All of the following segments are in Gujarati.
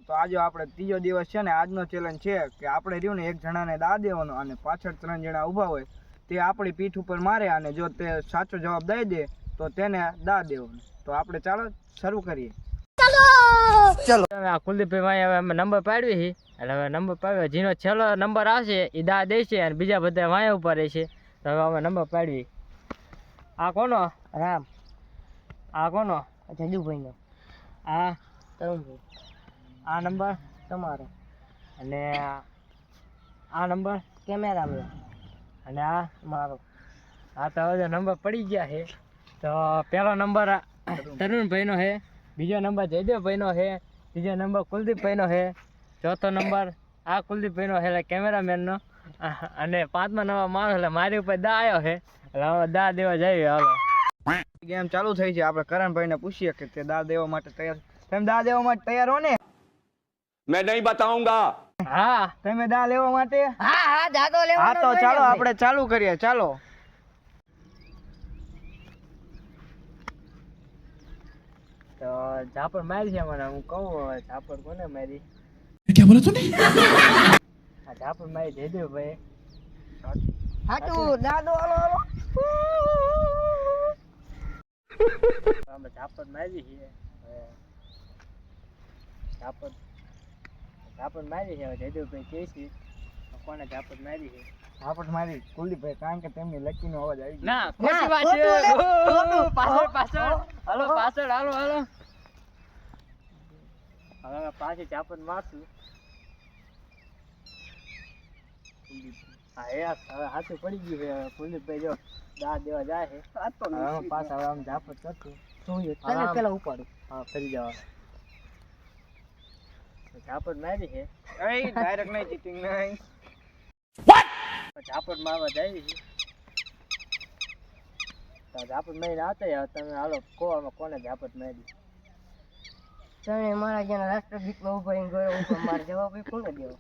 તો આજે આપણે ત્રીજો દિવસ છે ને આજનો ચેલેન્જ છે કે આપણે રહ્યું ને એક જણાને દા દેવાનો અને પાછળ 3 જણા ઊભા હોય તે આપણી પીઠ ઉપર મારે અને જો તે સાચો જવાબ દઈ દે તો તેને દા દેવાનો. તો આપણે ચાલો શરૂ કરીએ. ચલો આ કુલદીપભાઈ હવે અમે નંબર પાડવી છે એટલે હવે નંબર પાડ્યો જેનો છેલ્લો નંબર આવશે એ દા દેશે અને બીજા બધા વાયા ઉપર રહેશે. તો હવે અમે નંબર પાડવી. આ કોનો? રામ. આ કોનો? જજુભાઈનો. આ તરુણભાઈ. આ નંબર તમારો અને આ નંબર કેમેરામેન અને આ મારો. હા તો હવે નંબર પડી ગયા છે. તો પહેલો નંબર તરુણભાઈનો છે, બીજો નંબર જયદેવભાઈનો છે, ત્રીજો નંબર કુલદીપભાઈનો છે, ચોથો નંબર આ કુલદીપભાઈનો છે એટલે કેમેરામેનનો, અને પાંચમા નંબર મારો એટલે મારી ઉપર દા આવ્યો છે એટલે હવે દા દેવા જઈએ. હાલો ગેમ ચાલુ થઈ છે. આપણે કરણભાઈને પૂછીએ કે તે દા દેવા માટે તૈયાર. તમે દા દેવા માટે તૈયાર હો ને? मैं नहीं बताऊंगा. હા તમે દા લેવા માટે? હા હા દાદો લેવાનો. હા તો ચાલો આપણે ચાલુ કરીએ. ચાલો તો ઝાપડ મારી છે મને. હું કહું હવે ઝાપડ કોને મારી? क्या बोला तूने? આ ઝાપડ મારી જયદેવભાઈ. હાટુ દાદો હાલો હાલો. અમે ઝાપડ મારી છે. હવે ઝાપડ મારી છે. હવે જયદેવભાઈ કહે છે કોને ઝાપડ મારી છે. ઝાપટ મારી કુલદીપભાઈ, કારણ કે તેમની લકીનો અવાજ આવી ગયો. ના ખોટી વાત છે. પાછળ પાછળ હાલો, પાછળ હાલો હાલો. હવે પાછી ઝાપડ મારશું. હા યાર હવે હાથું પડી ગયું છે. કુલદીપભાઈ જો દા દેવા જાય છે. હવે પાછા હવે આમ ઝાપડ કરશું. તને પેલા ઉપાડું. હા ફરી જવા. ઝાપડ મારી છે. એ ડાયરેક્ટ નહીં, ચીટિંગ નહીં. ઝાપડ મારવા જાય છે. તો ઝાપડ મારી આવતા તમે હાલો કહો કોને ઝાપડ મારી. તમે મારા જેના રાષ્ટ્રગીતમાં ઉભા રહીને ગયો ઉપર મારે જવાબ કોને દેવો?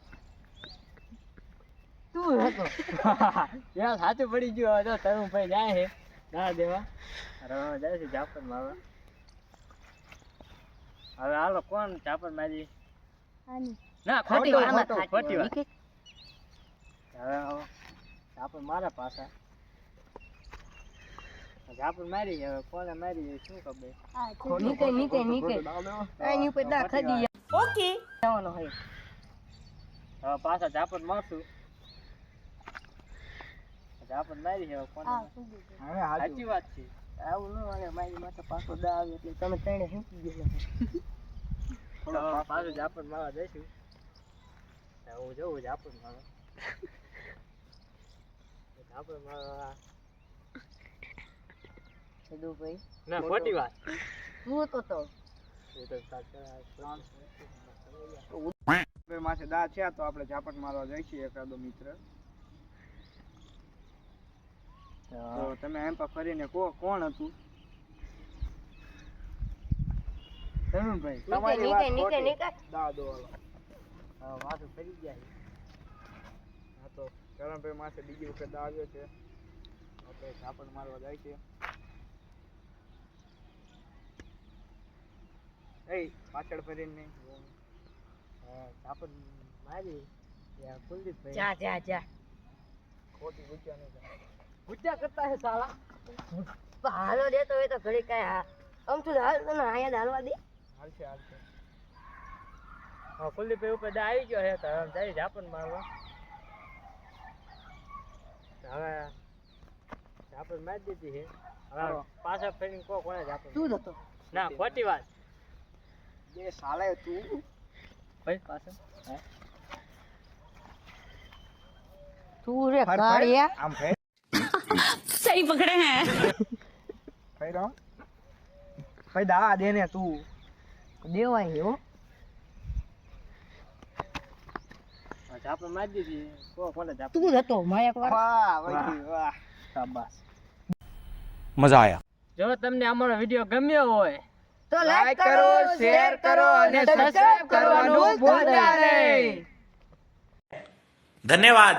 તું હતો. યાર સાચું પડી ગયું. હવે જો તરુણભાઈ જાય છે દા દેવા. રવા જાય છે ઝાપડ મારવા. હવે હાલો કોણ ઝાપડ મારી? ના ખોટી વાત, ખોટી વાત. હવે ઝાપડ મારા પાછા ઝાપડ મારી. હવે કોને મારી શું ખબર? નીકળ એની ઉપર દા ખડી. ઓકે જવાનો હોય. હવે પાછા ઝાપડ મારશું. ઝાપડ મારી છે. હવે કોને? હવે સાચી વાત છે. આવું ન વાગે મારી માથે પાછો દા આવે એટલે તમે ત્રણે મૂકી ગયેલા. પાછું ઝાપડ મારવા જઈશું. હું જવું ઝાપડ મારવા. ઝાપડ મારવા. સદુભાઈ ના ખોટી વાત. હું તો માથે દા છે તો આપણે ઝાપટ મારવા જઈએ છીએ એકાદો મિત્ર. તો તમે એમ પર ફરીને કોણ હતું? તરુણભાઈ, તમારી વાત ખોટી. દા દો હાલો. હા માથું ફરી ગયા છે. હા તો કરણભાઈ માથે બીજી વખત દા આવ્યો છે. આપણે ઝાપટ મારવા જાય છે. એ પાછળ ફરીને નહીં. ઝાપડ મારી કુલદીપભાઈ. જા જા જા. ખોટી ગુચ્ચા નહીં થાય. ગુચ્ચા કરતા હે સાલા. હાલો દેતો હોય તો ઘડી કાંઈ આમ તો હાલ તને અહીંયા હાલવા દે. હાલશે હાલશે. હા કુલદીપભાઈ ઉપર દા આવી ગયો છે તો હવે જાય ઝાપડ મારવા. હવે ઝાપડ મારી દીધી છે. હવે પાછા ફરીને કોને ઝાપડ? તું જ હતો. ના ખોટી વાત. બે સાલે તું ભાઈ પાછળ તું રે કાળિયા. આમ ફેર. सही पकड़े हैं. ફેર આમ. ભાઈ દા દે ને તું. દેવાય હો. ઝાપડ મારી દીધી. કોને ઝાપડ? તું જ હતો માયા વાર. વાહ ભાઈ વાહ. શાબાશ. मजा आया. જો તમને અમારો વિડીયો ગમ્યો હોય તો લાઈક કરો, શેર કરો અને સબસ્ક્રાઇબ કરવાનું ભૂલતા નહીં. धन्यवाद.